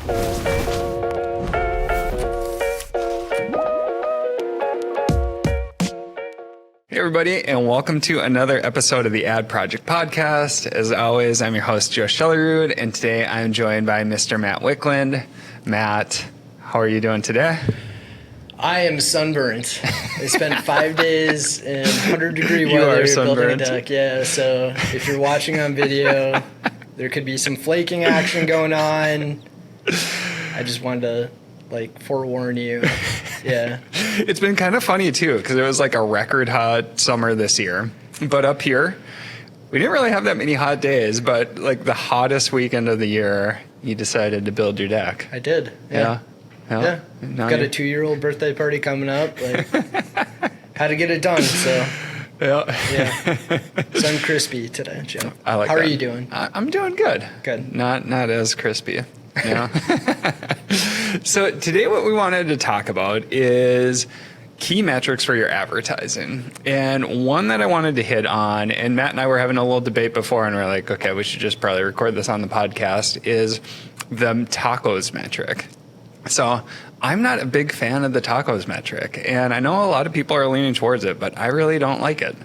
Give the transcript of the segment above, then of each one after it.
Hey everybody, and welcome to another episode of the Ad Project Podcast. As always, I'm your host, Joe Shelerud, and today I'm joined by Mr. Matt Wiklund. Matt, how are you doing today? I am sunburnt. I spent 5 days in 100-degree weather building a deck. Yeah, so if you're watching on video, there could be some flaking action going on. I just wanted to, forewarn you. Yeah. It's been kind of funny, too, because it was like a record hot summer this year. But up here, we didn't really have that many hot days, but like the hottest weekend of the year, you decided to build your deck. I did. Yeah. Yeah. Got a 2-year-old birthday party coming up. Had to get it done, so. Yeah. So I'm crispy today, Joe. I like How that. are you doing? I'm doing good. Good. Not as crispy. So today what we wanted to talk about is key metrics for your advertising. And one that I wanted to hit on, and Matt and I were having a little debate before, and we're like, okay, we should just probably record this on the podcast, is the TACOS metric. So I'm not a big fan of the TACOS metric, and I know a lot of people are leaning towards it, but I really don't like it.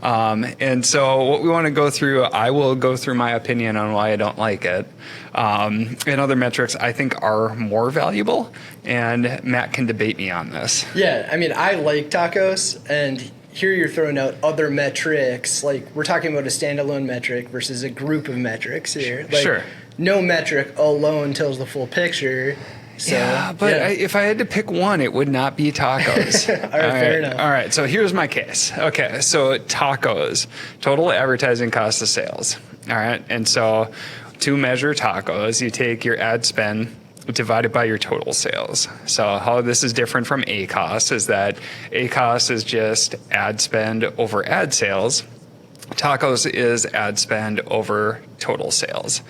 And so what we want to go through, I will go through my opinion on why I don't like it. And other metrics I think are more valuable, and Matt can debate me on this. Yeah, I mean, I like TACOS, and here you're throwing out other metrics. Like, we're talking about a standalone metric versus a group of metrics here. Sure. No metric alone tells the full picture. So, if I had to pick one, it would not be TACOS. All right, fair enough. All right, so here's my case. Okay, so TACOS, total advertising cost of sales. All right, and so to measure TACOS, you take your ad spend divided by your total sales. So how this is different from ACoS is that ACoS is just ad spend over ad sales. TACOS is ad spend over total sales.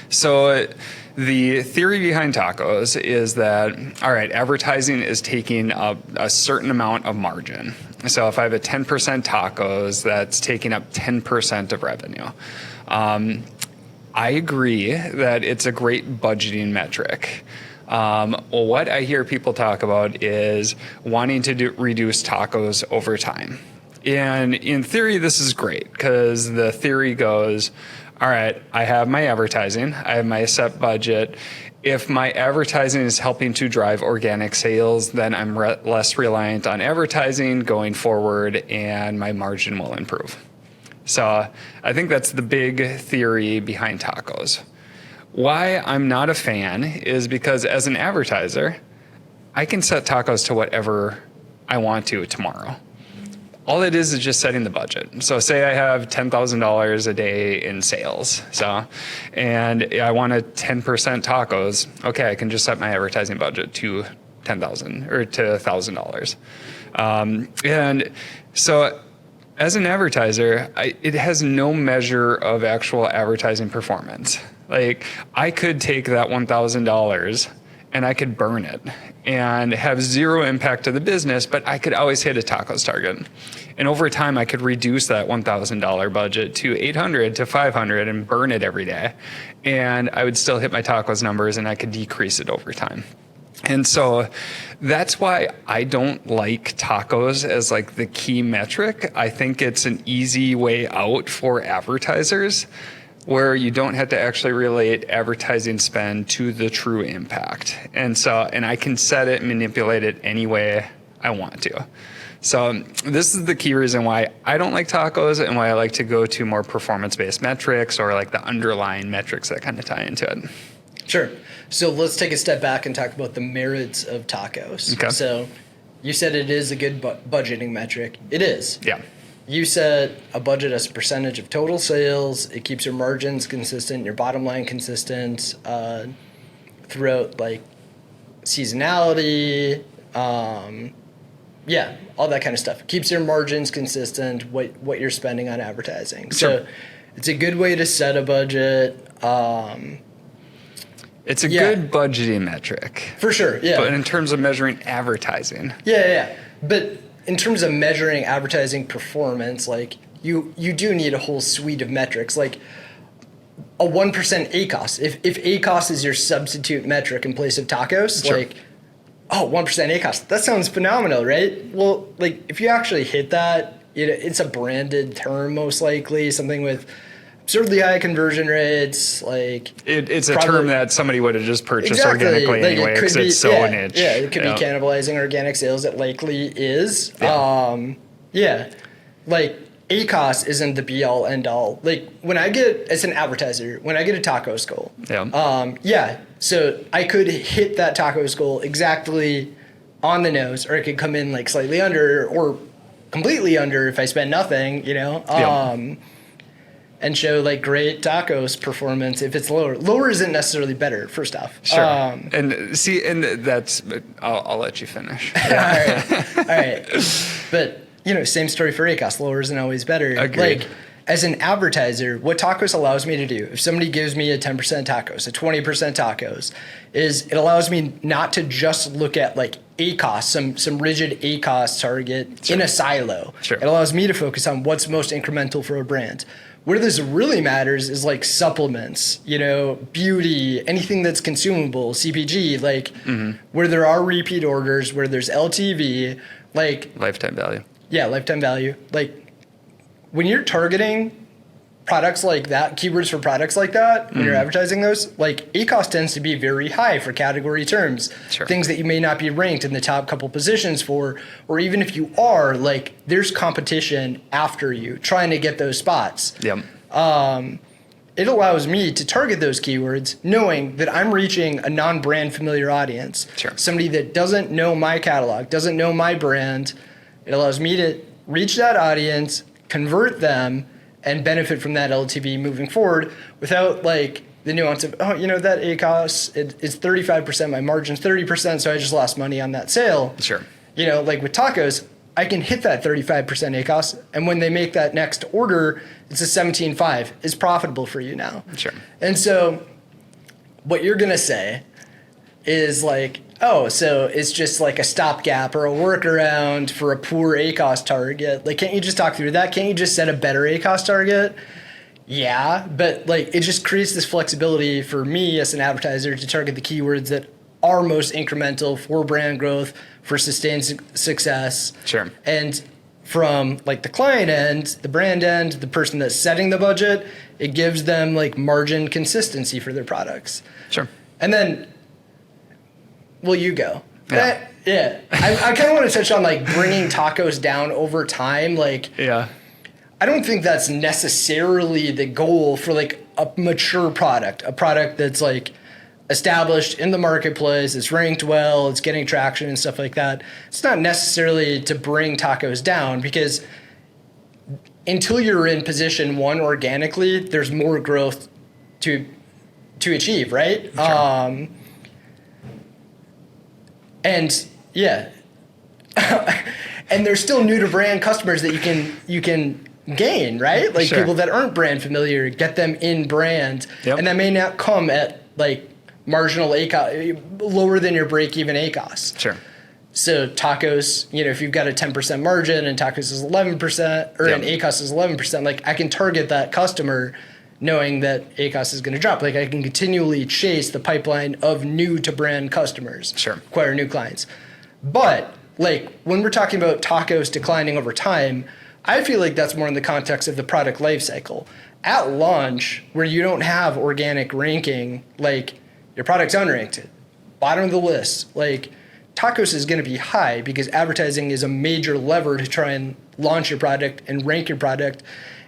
So the theory behind TACOS is that, all right, advertising is taking up a certain amount of margin. So if I have a 10% TACOS, that's taking up 10% of revenue. I agree that it's a great budgeting metric. What I hear people talk about is wanting to reduce TACOS over time. And in theory, this is great because the theory goes, all right, I have my advertising, I have my set budget. If my advertising is helping to drive organic sales, then I'm less reliant on advertising going forward and my margin will improve. So I think that's the big theory behind TACOS. Why I'm not a fan is because as an advertiser, I can set TACOS to whatever I want to tomorrow. All it is just setting the budget. So say I have $10,000 a day in sales. And I want a 10% TACOS. Okay, I can just set my advertising budget to $10,000 or to $1,000. And so as an advertiser, it has no measure of actual advertising performance. Like I could take that $1,000 and I could burn it and have zero impact to the business, but I could always hit a TACOS target. And over time, I could reduce that $1,000 budget to $800 to $500 and burn it every day. And I would still hit my TACOS numbers and I could decrease it over time. And so that's why I don't like TACOS as like the key metric. I think it's an easy way out for advertisers where you don't have to actually relate advertising spend to the true impact. And I can set it and manipulate it any way I want to. So this is the key reason why I don't like TACOS and why I like to go to more performance-based metrics or like the underlying metrics that kind of tie into it. Sure. So let's take a step back and talk about the merits of TACOS. Okay. So you said it is a good budgeting metric. It is. Yeah. You set a budget as a percentage of total sales. It keeps your margins consistent, your bottom line consistent throughout like seasonality, all that kind of stuff. It keeps your margins consistent, what you're spending on advertising. Sure. So it's a good way to set a budget. It's a good budgeting metric. For sure, yeah. But in terms of measuring advertising. Yeah. But in terms of measuring advertising performance, like you do need a whole suite of metrics. Like a 1% ACoS. If ACoS is your substitute metric in place of TACOS, Sure. like, oh, 1% ACoS, that sounds phenomenal, right? Well, like if you actually hit that, it's a branded term most likely, something with absurdly high conversion rates. Like it's a term that somebody would have just purchased organically like anyway because it's so niche. Yeah, it could be cannibalizing organic sales. It likely is. Like ACoS isn't the be all end all. Like when I get, as an advertiser, when I get a TACOS goal, so I could hit that TACOS goal exactly on the nose, or it could come in like slightly under or completely under if I spend nothing, and show like great TACOS performance if it's lower. Lower isn't necessarily better, first off. Sure. And that's, I'll let you finish. Yeah. All right. But, same story for ACoS. Lower isn't always better. Agreed. Like, as an advertiser, what TACOS allows me to do, if somebody gives me a 10% TACOS, a 20% TACOS, is it allows me not to just look at like ACoS, some rigid ACoS target in a silo. Sure. It allows me to focus on what's most incremental for a brand. Where this really matters is like supplements, beauty, anything that's consumable, CPG, like where there are repeat orders, where there's LTV, like lifetime value. Yeah, lifetime value. Like when you're targeting products like that, keywords for products like that, when you're advertising those, like ACoS tends to be very high for category terms. Sure. Things that you may not be ranked in the top couple positions for, or even if you are, like there's competition after you trying to get those spots. Yep. It allows me to target those keywords knowing that I'm reaching a non-brand familiar audience. Sure. Somebody that doesn't know my catalog, doesn't know my brand. It allows me to reach that audience, convert them, and benefit from that LTV moving forward without like the nuance of, that ACoS, it's 35%, my margin's 30%, so I just lost money on that sale. Sure. Like with TACOS, I can hit that 35% ACoS, and when they make that next order, it's a 17.5. It's profitable for you now. Sure. And so what you're going to say is like, oh, so it's just like a stopgap or a workaround for a poor ACoS target. Like, can't you just talk through that? Can't you just set a better ACoS target? Yeah, but like it just creates this flexibility for me as an advertiser to target the keywords that are most incremental for brand growth, for sustained success. Sure. And from like the client end, the brand end, the person that's setting the budget, it gives them like margin consistency for their products. Sure. And then, well, you go. Yeah. I kind of want to touch on like bringing TACOS down over time. Like, I don't think that's necessarily the goal for like a mature product, a product that's like established in the marketplace, it's ranked well, it's getting traction and stuff like that. It's not necessarily to bring TACOS down, because until you're in position one organically, there's more growth to achieve, right? Sure. And yeah, and there's still new to brand customers that you can gain, right? Like people that aren't brand familiar, get them in brand, and that may not come at like marginal ACoS, lower than your break-even ACoS. Sure. So TACOS, if you've got a 10% margin and TACOS is 11%, or and ACoS is 11%, like I can target that customer knowing that ACoS is going to drop. Like I can continually chase the pipeline of new to brand customers, acquire new clients. But like when we're talking about TACOS declining over time, I feel like that's more in the context of the product life cycle. At launch, where you don't have organic ranking, like your product's unranked, bottom of the list, like TACOS is going to be high because advertising is a major lever to try and launch your product and rank your product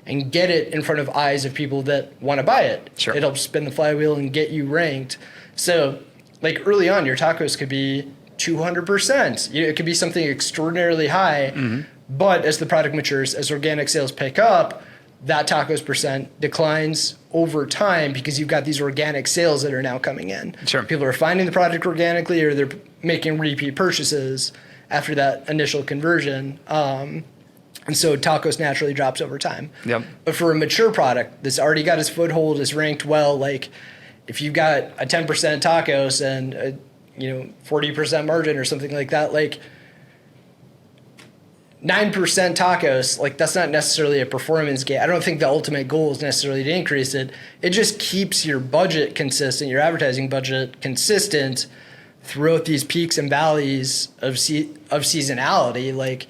and get it in front of eyes of people that want to buy it. It helps spin the flywheel and get you ranked. So like early on, your TACOS could be 200%. It could be something extraordinarily high, but as the product matures, as organic sales pick up, that TACOS percent declines over time because you've got these organic sales that are now coming in. People are finding the product organically, or they're making repeat purchases after that initial conversion. And so TACOS naturally drops over time. But for a mature product that's already got its foothold, is ranked well, like if you've got a 10% TACOS and a 40% margin or something like that, like 9% TACOS, like that's not necessarily a performance gain. I don't think the ultimate goal is necessarily to increase it. It just keeps your budget consistent, your advertising budget consistent throughout these peaks and valleys of seasonality. Like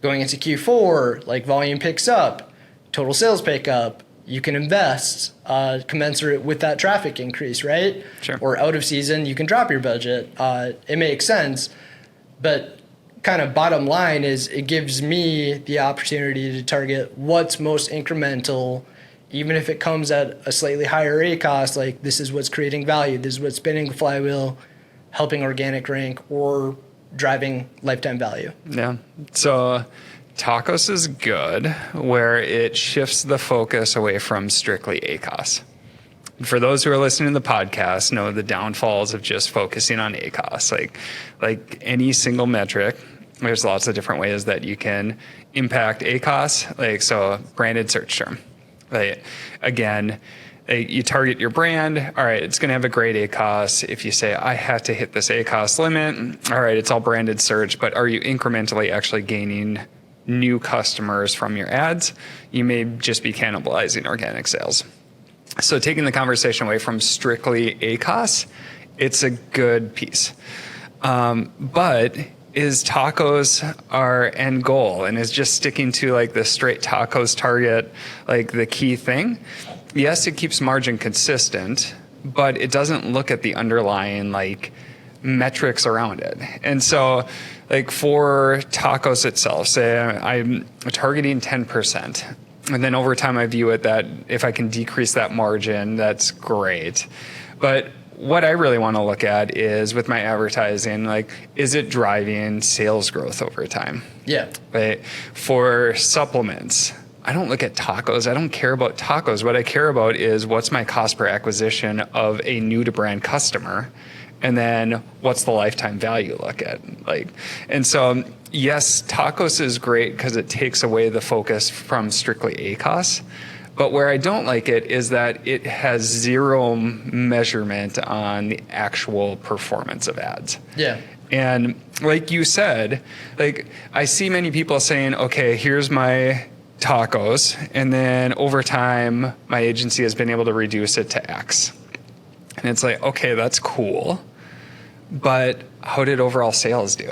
going into Q4, like volume picks up, total sales pick up. You can invest commensurate with that traffic increase, right? Sure. Or out of season, you can drop your budget. It makes sense, but kind of bottom line is it gives me the opportunity to target what's most incremental, even if it comes at a slightly higher ACoS. Like this is what's creating value. This is what's spinning the flywheel, helping organic rank or driving lifetime value. Yeah. So TACOS is good where it shifts the focus away from strictly ACoS. For those who are listening to the podcast, know the downfalls of just focusing on ACoS. Like any single metric, there's lots of different ways that you can impact ACoS. Like so, branded search term. Like again, you target your brand. All right, it's going to have a great ACoS. If you say I have to hit this ACoS limit, all right, it's all branded search. But are you incrementally actually gaining new customers from your ads? You may just be cannibalizing organic sales. So taking the conversation away from strictly ACoS, it's a good piece. But is TACOS our end goal, and is just sticking to like the straight TACOS target like the key thing? Yes, it keeps margin consistent, but it doesn't look at the underlying like metrics around it. And so like for TACOS itself, say I'm targeting 10%. And then over time, I view it that if I can decrease that margin, that's great. But what I really want to look at is with my advertising, like, is it driving sales growth over time? Yeah. Right? For supplements, I don't look at TACOS. I don't care about TACOS. What I care about is what's my cost per acquisition of a new to brand customer. And then what's the lifetime value look at? Like, and so yes, TACOS is great because it takes away the focus from strictly ACoS. But where I don't like it is that it has zero measurement on the actual performance of ads. Yeah. And like you said, like I see many people saying, okay, here's my TACOS, and then over time, my agency has been able to reduce it to X. And it's like, okay, that's cool, but how did overall sales do?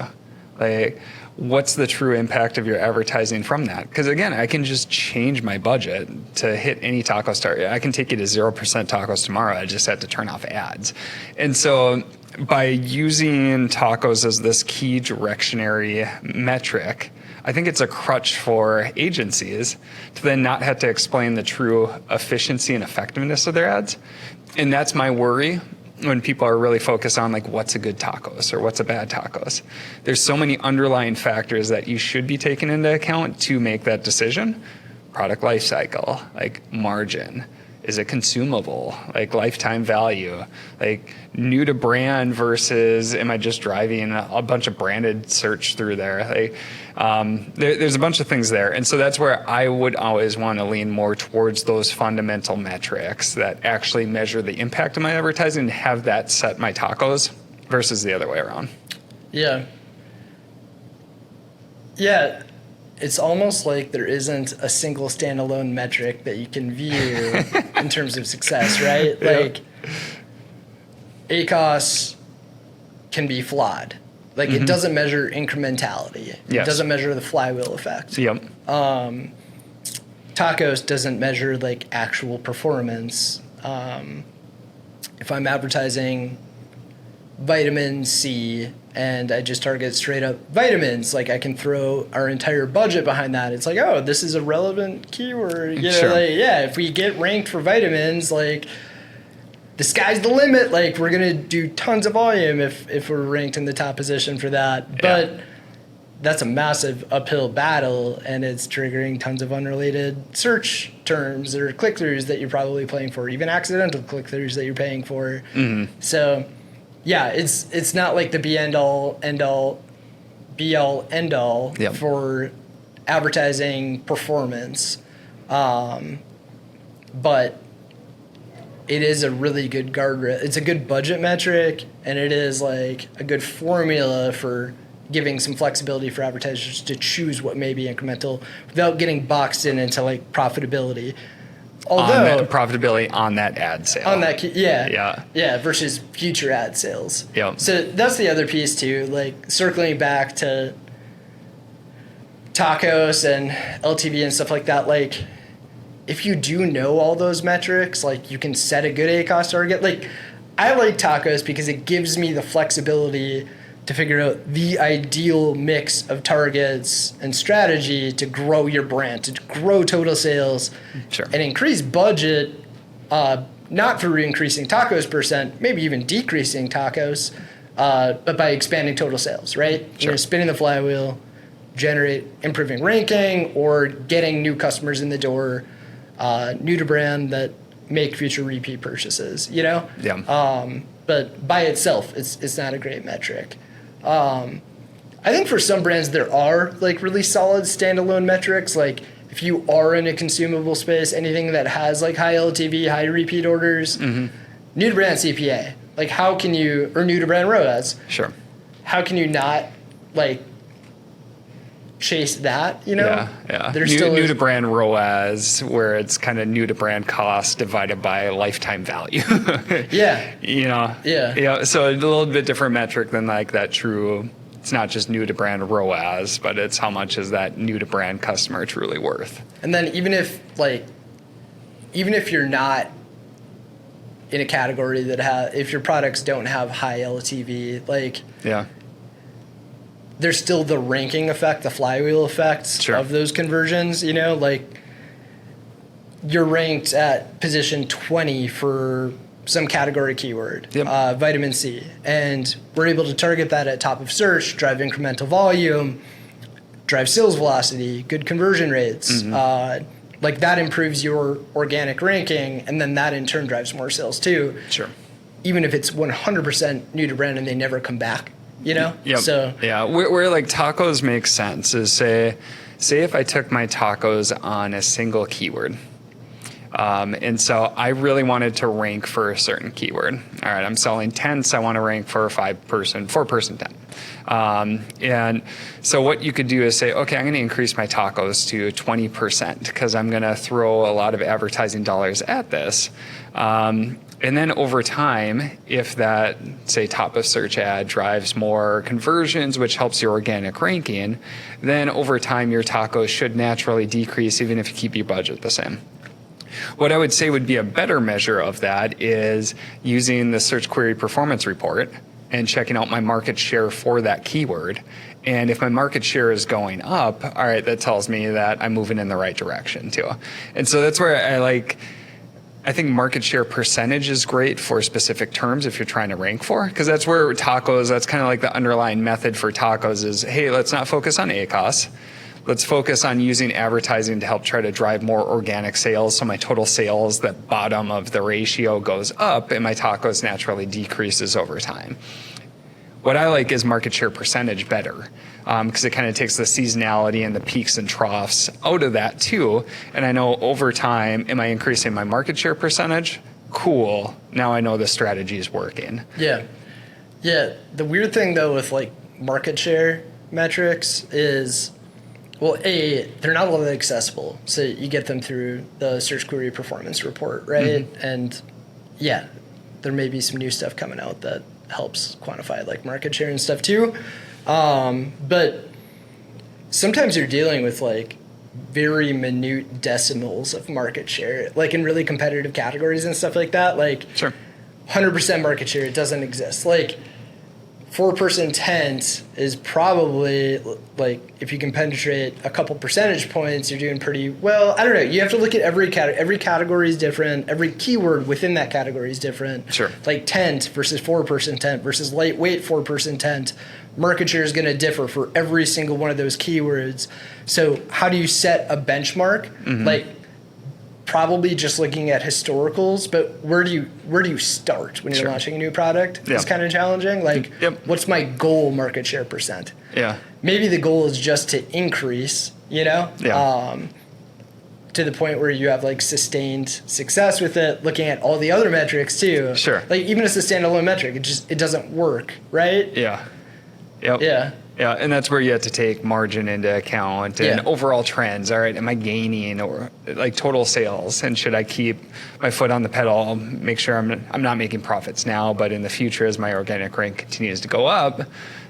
Like, what's the true impact of your advertising from that? Because again, I can just change my budget to hit any TACOS target. I can take you to 0% TACOS tomorrow. I just have to turn off ads. And so by using TACOS as this key directionary metric, I think it's a crutch for agencies to then not have to explain the true efficiency and effectiveness of their ads. And that's my worry when people are really focused on like what's a good TACOS or what's a bad TACOS. There's so many underlying factors that you should be taking into account to make that decision. Product life cycle, like margin. Is it consumable? Like lifetime value, like new to brand versus am I just driving a bunch of branded search through there? Like, there's a bunch of things there. And so that's where I would always want to lean more towards those fundamental metrics that actually measure the impact of my advertising and have that set my TACOS versus the other way around. Yeah. Yeah. It's almost like there isn't a single standalone metric that you can view in terms of success, right? Yeah. Like ACoS can be flawed. Like it doesn't measure incrementality. It doesn't measure the flywheel effect. Yep. TACOS doesn't measure like actual performance. If I'm advertising vitamin C and I just target straight up vitamins, like I can throw our entire budget behind that. It's like, oh, this is a relevant keyword. You know, Sure. like, yeah, if we get ranked for vitamins, like the sky's the limit. Like we're gonna do tons of volume if we're ranked in the top position for that. But that's a massive uphill battle, and it's triggering tons of unrelated search terms or click-throughs that you're probably paying for, even accidental click-throughs that you're paying for. So yeah, it's not like the be all end all for advertising performance, but it is a really good guardrail. It's a good budget metric, and it is like a good formula for giving some flexibility for advertisers to choose what may be incremental without getting boxed in into like profitability. Although profitability on that ad sale. On that, yeah, versus future ad sales. Yeah. So that's the other piece too. Like circling back to TACOS and LTV and stuff like that. Like, if you do know all those metrics, like you can set a good ACoS target. Like, I like TACOS because it gives me the flexibility to figure out the ideal mix of targets and strategy to grow your brand, to grow total sales, sure, and increase budget, not through increasing TACOS percent, maybe even decreasing TACOS, but by expanding total sales, right? Sure. You're spinning the flywheel, generate improving ranking, or getting new customers in the door, new to brand that make future repeat purchases, you know? Yeah. But by itself, it's not a great metric. I think for some brands there are like really solid standalone metrics. Like if you are in a consumable space, anything that has like high LTV, high repeat orders, new to brand CPA. Like how can you, or new to brand ROAS? Sure. How can you not like chase that, you know? Yeah. There's new to brand ROAS, where it's kind of new to brand cost divided by lifetime value. Yeah. You know? Yeah. So a little bit different metric than like that true, it's not just new to brand ROAS, but it's how much is that new to brand customer truly worth. And then even if you're not in a category that if your products don't have high LTV, like, yeah, there's still the ranking effect, the flywheel effects sure, of those conversions, you know, like you're ranked at position 20 for some category keyword, yep, vitamin C, and we're able to target that at top of search, drive incremental volume, drive sales velocity, good conversion rates. Like that improves your organic ranking, and then that in turn drives more sales too. Sure. Even if it's 100% new to brand and they never come back. You know? Yep. So yeah, where like TACOS makes sense is say if I took my TACOS on a single keyword, and so I really wanted to rank for a certain keyword. All right, I'm selling tents. I want to rank for a 4-person tent. And so what you could do is say, okay, I'm going to increase my TACOS to 20% because I'm going to throw a lot of advertising dollars at this. And then over time, if that, say, top of search ad drives more conversions, which helps your organic ranking, then over time your TACOS should naturally decrease even if you keep your budget the same. What I would say would be a better measure of that is using the search query performance report and checking out my market share for that keyword. And if my market share is going up, all right, that tells me that I'm moving in the right direction too. And so that's where I think market share percentage is great for specific terms if you're trying to rank for, because that's where TACOS, that's kind of like the underlying method for TACOS is, hey, let's not focus on ACoS. Let's focus on using advertising to help try to drive more organic sales. So my total sales, that bottom of the ratio goes up and my TACOS naturally decreases over time. What I like is market share percentage better because it kind of takes the seasonality and the peaks and troughs out of that too. And I know over time, am I increasing my market share percentage? Cool. Now I know the strategy is working. Yeah. Yeah. The weird thing though with like market share metrics is, well, they're not all that accessible. So you get them through the search query performance report, right? And yeah, there may be some new stuff coming out that helps quantify like market share and stuff too. But sometimes you're dealing with like very minute decimals of market share, like in really competitive categories and stuff like that. Like sure, 100% market share, it doesn't exist. Like 4-person tent is probably like, if you can penetrate a couple percentage points, you're doing pretty well. I don't know. You have to look at every category. Every category is different. Every keyword within that category is different. Sure. Like tent versus 4-person tent versus lightweight 4-person tent. Market share is going to differ for every single one of those keywords. So how do you set a benchmark? Like probably just looking at historicals, but where do you start when you're launching a new product? It's kind of challenging. Like, what's my goal market share percent? Yeah. Maybe the goal is just to increase, you know? To the point where you have like sustained success with it, looking at all the other metrics too. Sure. Like even as a standalone metric, it doesn't work, right? Yeah. Yep. Yeah. Yeah, and that's where you have to take margin into account and overall trends. All right, am I gaining or like total sales? And should I keep my foot on the pedal, make sure I'm not making profits now, but in the future as my organic rank continues to go up,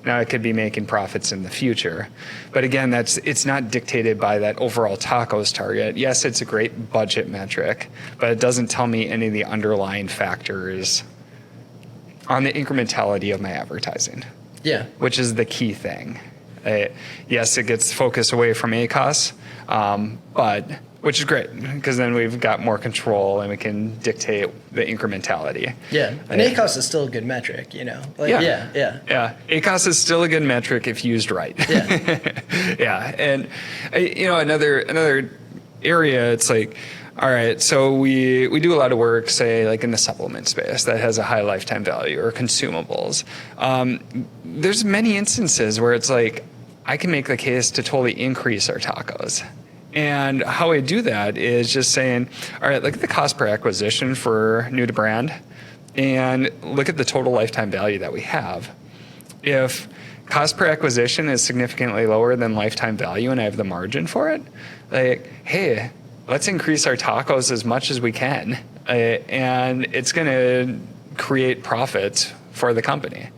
now I could be making profits in the future. But again, it's not dictated by that overall TACOS target. Yes, it's a great budget metric, but it doesn't tell me any of the underlying factors on the incrementality of my advertising. Yeah. Which is the key thing. Yes, it gets focus away from ACoS, but which is great because then we've got more control and we can dictate the incrementality. Yeah, and ACoS is still a good metric, you know. Like, yeah. ACoS is still a good metric if used right. Yeah. Yeah, and another area, it's like, all right, so we do a lot of work, say, like in the supplement space that has a high lifetime value or consumables. There's many instances where it's like, I can make the case to totally increase our TACOS. And how I do that is just saying, all right, look at the cost per acquisition for new to brand and look at the total lifetime value that we have. If cost per acquisition is significantly lower than lifetime value and I have the margin for it, like, hey, let's increase our TACOS as much as we can, and it's going to create profits for the company.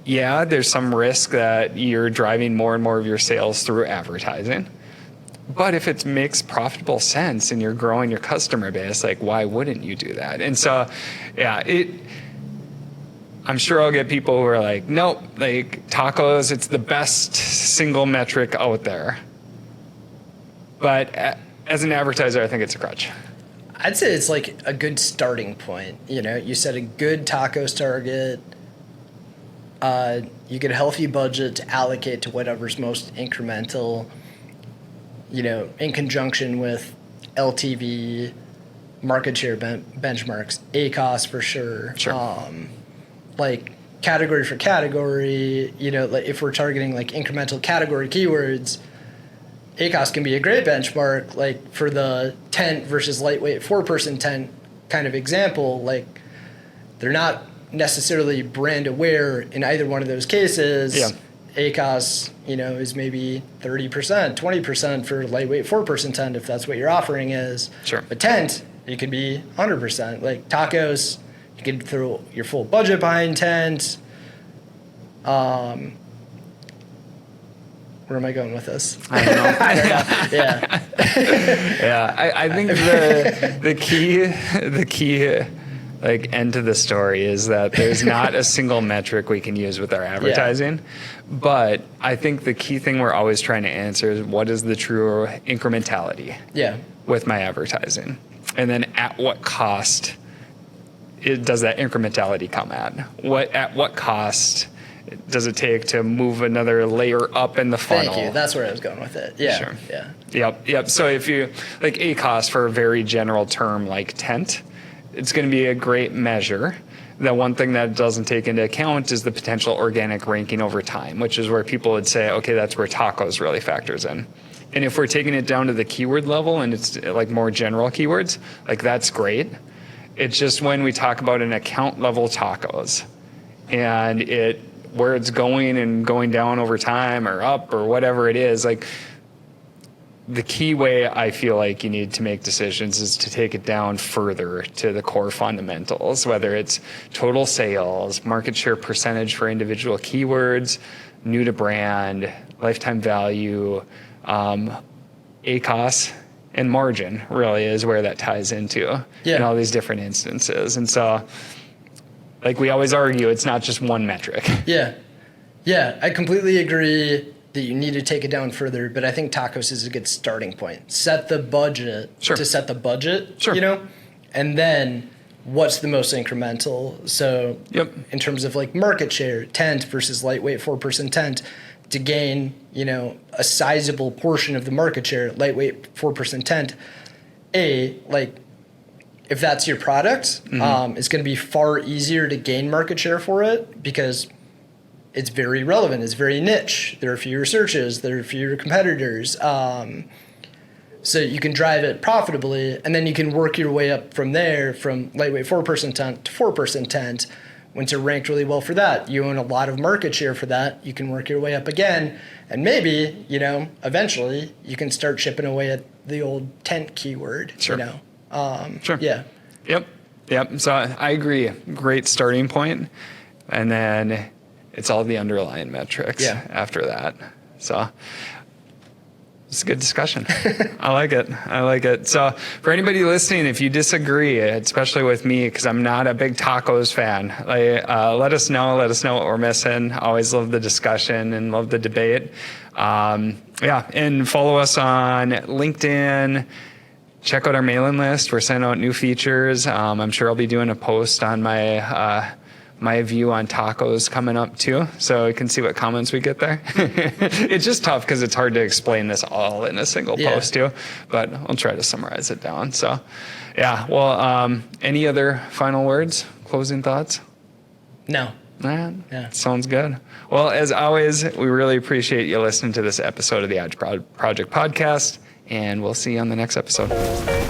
Yeah, there's some risk that you're driving more and more of your sales through advertising, but if it makes profitable sense and you're growing your customer base, like, why wouldn't you do that? And so, yeah, I'm sure I'll get people who are like, nope, like TACOS, it's the best single metric out there. But as an advertiser, I think it's a crutch. I'd say it's like a good starting point. You know, you set a good TACOS target. You get a healthy budget to allocate to whatever's most incremental, you know, in conjunction with LTV, market share benchmarks, ACoS for sure. Sure. Like category for category, you know, like if we're targeting like incremental category keywords, ACoS can be a great benchmark, like for the tent versus lightweight 4-person tent kind of example. Like they're not necessarily brand aware in either one of those cases. Yeah. ACoS, you know, is maybe 30%, 20% for lightweight 4-person tent if that's what your offering is. Sure. But tent, it could be 100%. Like TACOS, you can throw your full budget behind tent. Where am I going with this? I don't know. I don't know. Yeah. Yeah, I think the key like end to the story is that there's not a single metric we can use with our advertising. But I think the key thing we're always trying to answer is what is the true incrementality with my advertising? And then at what cost does that incrementality come at? At what cost does it take to move another layer up in the funnel? Thank you. That's where I was going with it. Yeah. Sure. Yeah. Yep. So if you like ACoS for a very general term like tent, it's going to be a great measure. The one thing that it doesn't take into account is the potential organic ranking over time, which is where people would say, okay, that's where TACOS really factors in. And if we're taking it down to the keyword level and it's like more general keywords, like that's great. It's just when we talk about an account level TACOS and where it's going and going down over time or up or whatever it is, like the key way I feel like you need to make decisions is to take it down further to the core fundamentals, whether it's total sales, market share percentage for individual keywords, new to brand, lifetime value, ACoS, and margin really is where that ties into in all these different instances. And so, like we always argue, it's not just one metric. Yeah, I completely agree that you need to take it down further, but I think TACOS is a good starting point. Set the budget to set the budget, you know, and then what's the most incremental? So in terms of like market share, tent versus lightweight 4-person tent, to gain, you know, a sizable portion of the market share, lightweight 4-person tent, like if that's your product, it's going to be far easier to gain market share for it because it's very relevant. It's very niche. There are fewer searches. There are fewer competitors. So you can drive it profitably, and then you can work your way up from there, from lightweight 4-person tent to 4-person tent, Once you're ranked really well for that, you own a lot of market share for that, you can work your way up again. And maybe, eventually you can start chipping away at the old tent keyword, Sure. Sure. Yeah. Yep. So I agree. Great starting point. And then it's all the underlying metrics after that. So it's a good discussion. I like it. So for anybody listening, if you disagree, especially with me, because I'm not a big TACOS fan, let us know. Let us know what we're missing. Always love the discussion and love the debate. And follow us on LinkedIn. Check out our mailing list. We're sending out new features. I'm sure I'll be doing a post on my view on TACOS coming up too, so you can see what comments we get there. It's just tough because it's hard to explain this all in a single post too, but I'll try to summarize it down. So any other final words, closing thoughts? No. Sounds good. Well, as always, we really appreciate you listening to this episode of the Project Podcast, and we'll see you on the next episode.